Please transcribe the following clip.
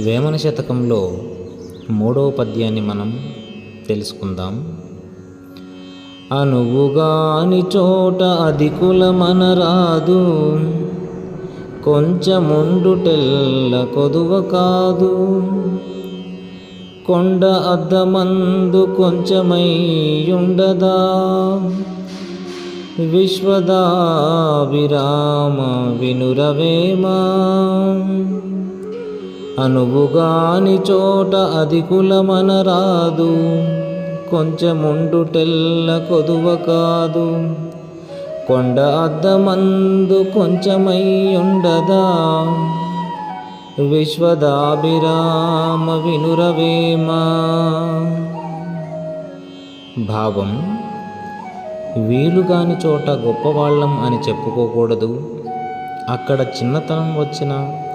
వేమన శతకంలో 3వ పద్యాన్ని మనం తెలుసుకుందాం. అనువుగాని చోట అధికులమనరాదు, కొంచెముండుటెల్ల కొదువ కాదు. కొండ అద్దమందు కొంచెమైయుండదా, విశ్వదాభిరామ వినురవేమా. అనువుగాని చోట అధికులమనరాదు, కొంచెముండుటెల్ల కొదువ కాదు. కొండ అద్దమందు కొంచెమైయుండదా, విశ్వదాభిరామ వినురవేమా. భావం: వీలుగాని చోట గొప్పవాళ్ళం అని చెప్పుకోకూడదు. అక్కడ చిన్నతనం వచ్చినా